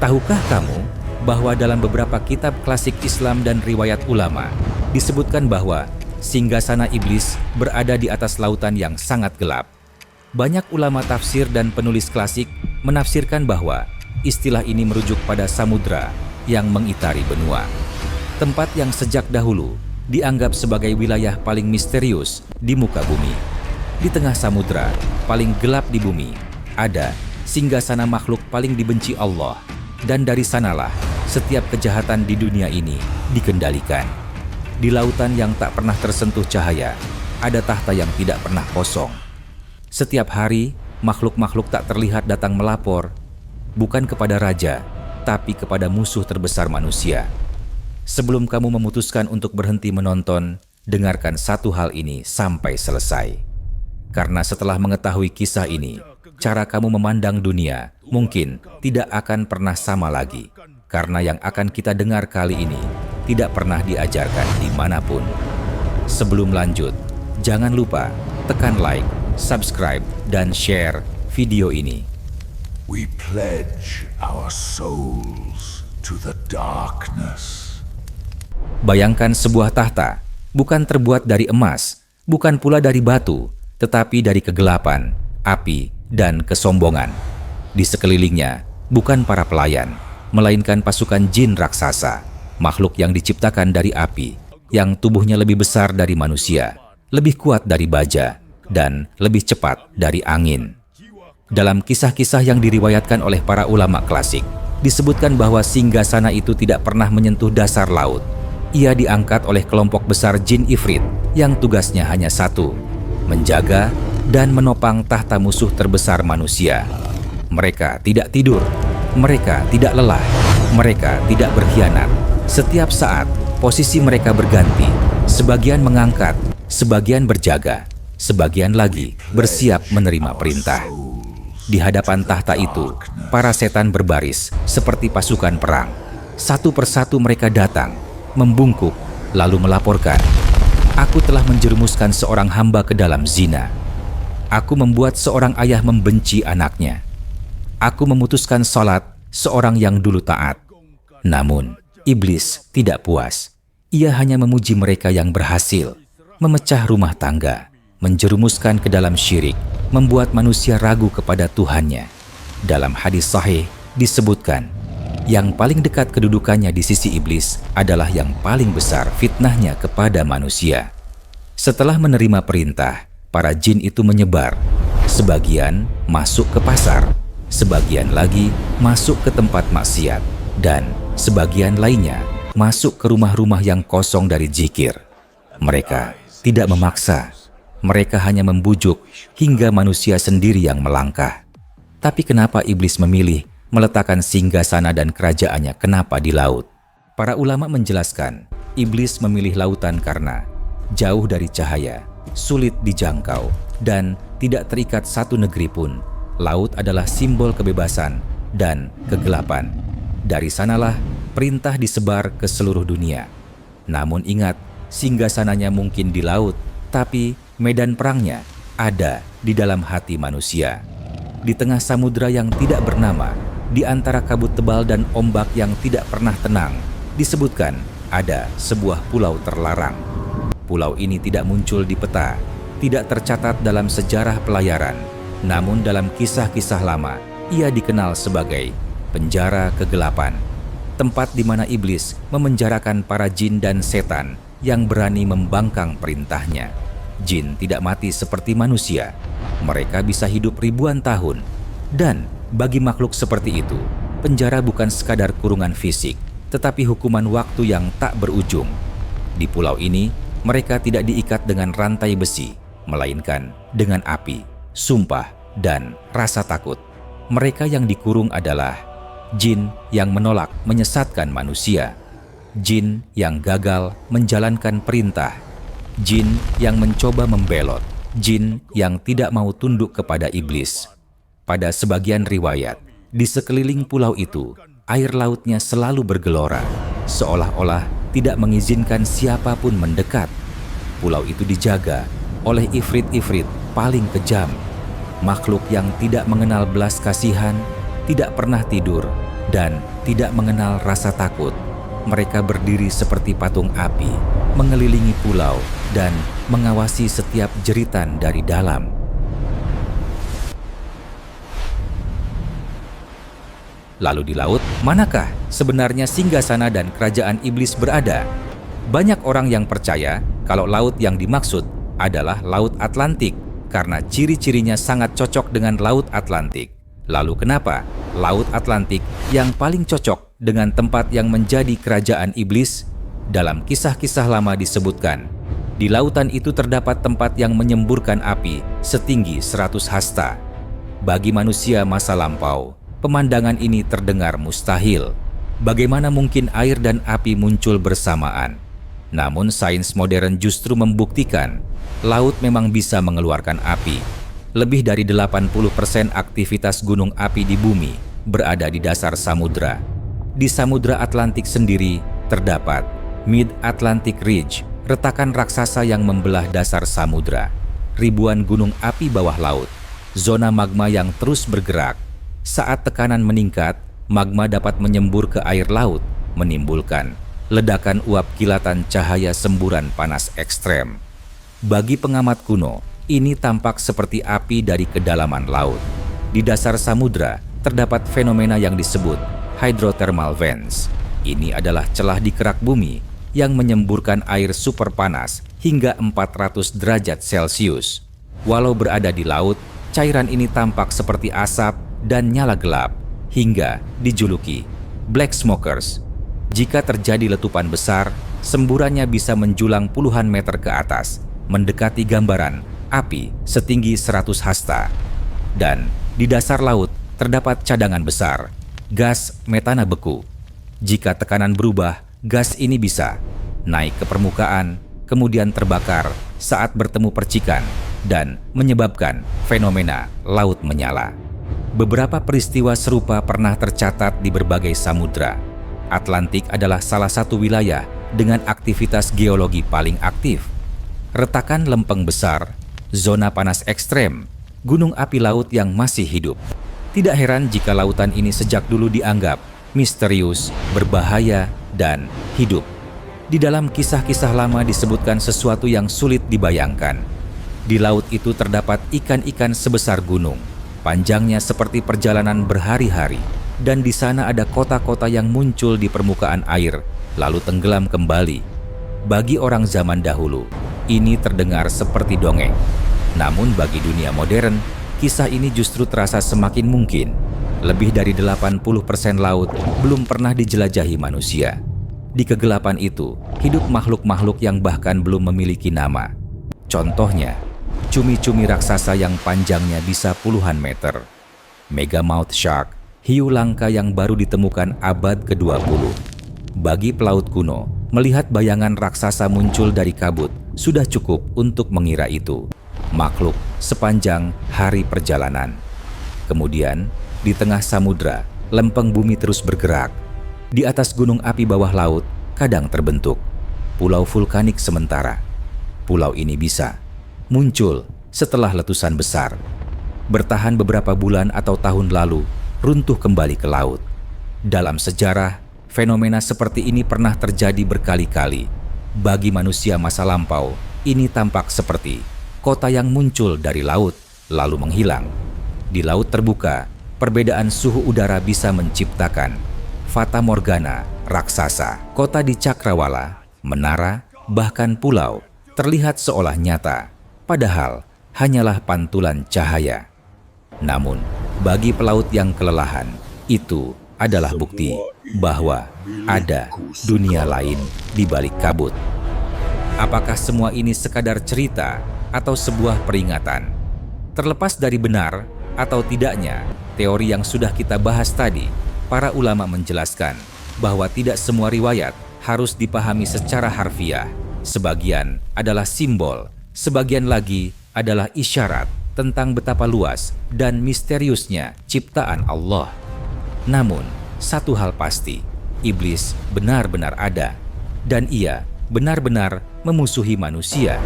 Tahukah kamu bahwa dalam beberapa kitab klasik Islam dan riwayat ulama disebutkan bahwa singgasana iblis berada di atas lautan yang sangat gelap? Banyak ulama tafsir dan penulis klasik menafsirkan bahwa istilah ini merujuk pada samudra yang mengitari benua. Tempat yang sejak dahulu dianggap sebagai wilayah paling misterius di muka bumi. Di tengah samudra paling gelap di bumi ada singgasana makhluk paling dibenci Allah, dan dari sanalah setiap kejahatan di dunia ini dikendalikan. Di lautan yang tak pernah tersentuh cahaya ada tahta yang tidak pernah kosong. Setiap hari makhluk-makhluk tak terlihat datang melapor, bukan kepada raja, tapi kepada musuh terbesar manusia. Sebelum kamu memutuskan untuk berhenti menonton, dengarkan satu hal ini sampai selesai. Karena setelah mengetahui kisah ini, cara kamu memandang dunia mungkin tidak akan pernah sama lagi. Karena yang akan kita dengar kali ini tidak pernah diajarkan dimanapun. Sebelum lanjut, jangan lupa tekan like, subscribe, dan share video ini. We pledge our souls to the darkness. Bayangkan sebuah tahta, bukan terbuat dari emas, bukan pula dari batu, tetapi dari kegelapan, api, dan kesombongan. Di sekelilingnya, bukan para pelayan, melainkan pasukan jin raksasa, makhluk yang diciptakan dari api, yang tubuhnya lebih besar dari manusia, lebih kuat dari baja, dan lebih cepat dari angin. Dalam kisah-kisah yang diriwayatkan oleh para ulama klasik, disebutkan bahwa singgasana itu tidak pernah menyentuh dasar laut. Ia diangkat oleh kelompok besar jin ifrit yang tugasnya hanya satu, menjaga dan menopang tahta musuh terbesar manusia. Mereka tidak tidur, mereka tidak lelah, mereka tidak berkhianat. Setiap saat, posisi mereka berganti, sebagian mengangkat, sebagian berjaga, sebagian lagi bersiap menerima perintah. Di hadapan tahta itu, para setan berbaris seperti pasukan perang. Satu persatu mereka datang, membungkuk, lalu melaporkan, "Aku telah menjerumuskan seorang hamba ke dalam zina. Aku membuat seorang ayah membenci anaknya. Aku memutuskan salat seorang yang dulu taat." Namun, iblis tidak puas. Ia hanya memuji mereka yang berhasil memecah rumah tangga, menjerumuskan ke dalam syirik, membuat manusia ragu kepada Tuhannya. Dalam hadis sahih disebutkan, yang paling dekat kedudukannya di sisi iblis adalah yang paling besar fitnahnya kepada manusia. Setelah menerima perintah, para jin itu menyebar. Sebagian masuk ke pasar, sebagian lagi masuk ke tempat maksiat, dan sebagian lainnya masuk ke rumah-rumah yang kosong dari zikir. Mereka tidak memaksa, mereka hanya membujuk hingga manusia sendiri yang melangkah. Tapi kenapa iblis memilih meletakkan singgasana dan kerajaannya kenapa di laut? Para ulama menjelaskan, iblis memilih lautan karena jauh dari cahaya, sulit dijangkau, dan tidak terikat satu negeri pun. Laut adalah simbol kebebasan dan kegelapan. Dari sanalah perintah disebar ke seluruh dunia. Namun ingat, singgasananya mungkin di laut, tapi medan perangnya ada di dalam hati manusia. Di tengah samudra yang tidak bernama, di antara kabut tebal dan ombak yang tidak pernah tenang, disebutkan ada sebuah pulau terlarang. Pulau ini tidak muncul di peta, tidak tercatat dalam sejarah pelayaran, namun dalam kisah-kisah lama, ia dikenal sebagai penjara kegelapan, tempat di mana iblis memenjarakan para jin dan setan yang berani membangkang perintahnya. Jin tidak mati seperti manusia, mereka bisa hidup ribuan tahun, dan bagi makhluk seperti itu, penjara bukan sekadar kurungan fisik, tetapi hukuman waktu yang tak berujung. Di pulau ini, mereka tidak diikat dengan rantai besi, melainkan dengan api, sumpah, dan rasa takut. Mereka yang dikurung adalah jin yang menolak menyesatkan manusia, jin yang gagal menjalankan perintah, jin yang mencoba membelot, jin yang tidak mau tunduk kepada iblis. Pada sebagian riwayat, di sekeliling pulau itu, air lautnya selalu bergelora, seolah-olah tidak mengizinkan siapapun mendekat. Pulau itu dijaga oleh ifrit-ifrit paling kejam, makhluk yang tidak mengenal belas kasihan, tidak pernah tidur, dan tidak mengenal rasa takut. Mereka berdiri seperti patung api, mengelilingi pulau dan mengawasi setiap jeritan dari dalam. Lalu di laut, manakah sebenarnya singgasana dan kerajaan iblis berada? Banyak orang yang percaya kalau laut yang dimaksud adalah Laut Atlantik karena ciri-cirinya sangat cocok dengan Laut Atlantik. Lalu kenapa Laut Atlantik yang paling cocok dengan tempat yang menjadi kerajaan iblis? Dalam kisah-kisah lama disebutkan, di lautan itu terdapat tempat yang menyemburkan api setinggi 100 hasta. Bagi manusia masa lampau, pemandangan ini terdengar mustahil. Bagaimana mungkin air dan api muncul bersamaan? Namun sains modern justru membuktikan laut memang bisa mengeluarkan api. Lebih dari 80% aktivitas gunung api di bumi berada di dasar samudra. Di Samudra Atlantik sendiri terdapat Mid-Atlantic Ridge, retakan raksasa yang membelah dasar samudra. Ribuan gunung api bawah laut, zona magma yang terus bergerak. Saat tekanan meningkat, magma dapat menyembur ke air laut, menimbulkan ledakan uap kilatan cahaya semburan panas ekstrem. Bagi pengamat kuno, ini tampak seperti api dari kedalaman laut. Di dasar samudra, terdapat fenomena yang disebut hydrothermal vents. Ini adalah celah di kerak bumi yang menyemburkan air super panas hingga 400 derajat Celcius. Walau berada di laut, cairan ini tampak seperti asap dan nyala gelap, hingga dijuluki black smokers. Jika terjadi letupan besar, semburannya bisa menjulang puluhan meter ke atas, mendekati gambaran api setinggi 100 hasta. Dan di dasar laut terdapat cadangan besar, gas metana beku. Jika tekanan berubah, gas ini bisa naik ke permukaan, kemudian terbakar saat bertemu percikan, dan menyebabkan fenomena laut menyala. Beberapa peristiwa serupa pernah tercatat di berbagai samudra. Atlantik adalah salah satu wilayah dengan aktivitas geologi paling aktif. Retakan lempeng besar, zona panas ekstrem, gunung api laut yang masih hidup. Tidak heran jika lautan ini sejak dulu dianggap misterius, berbahaya, dan hidup. Di dalam kisah-kisah lama disebutkan sesuatu yang sulit dibayangkan. Di laut itu terdapat ikan-ikan sebesar gunung. Panjangnya seperti perjalanan berhari-hari, dan di sana ada kota-kota yang muncul di permukaan air, lalu tenggelam kembali. Bagi orang zaman dahulu, ini terdengar seperti dongeng. Namun bagi dunia modern, kisah ini justru terasa semakin mungkin. Lebih dari 80% laut belum pernah dijelajahi manusia. Di kegelapan itu, hidup makhluk-makhluk yang bahkan belum memiliki nama. Contohnya, cumi-cumi raksasa yang panjangnya bisa puluhan meter. Megamouth shark, hiu langka yang baru ditemukan abad ke-20. Bagi pelaut kuno, melihat bayangan raksasa muncul dari kabut sudah cukup untuk mengira itu makhluk sepanjang hari perjalanan. Kemudian, di tengah samudra, lempeng bumi terus bergerak. Di atas gunung api bawah laut, kadang terbentuk pulau vulkanik sementara. Pulau ini bisa muncul setelah letusan besar. Bertahan beberapa bulan atau tahun lalu, runtuh kembali ke laut. Dalam sejarah, fenomena seperti ini pernah terjadi berkali-kali. Bagi manusia masa lampau, ini tampak seperti kota yang muncul dari laut, lalu menghilang. Di laut terbuka, perbedaan suhu udara bisa menciptakan fata morgana, raksasa. Kota di cakrawala, menara, bahkan pulau terlihat seolah nyata, padahal hanyalah pantulan cahaya. Namun, bagi pelaut yang kelelahan, itu adalah bukti bahwa ada dunia lain di balik kabut. Apakah semua ini sekadar cerita atau sebuah peringatan? Terlepas dari benar atau tidaknya teori yang sudah kita bahas tadi, para ulama menjelaskan bahwa tidak semua riwayat harus dipahami secara harfiah. Sebagian adalah simbol, sebagian lagi adalah isyarat tentang betapa luas dan misteriusnya ciptaan Allah. Namun, satu hal pasti, iblis benar-benar ada, dan ia benar-benar memusuhi manusia.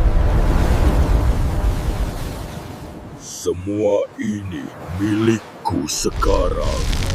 Semua ini milikku sekarang.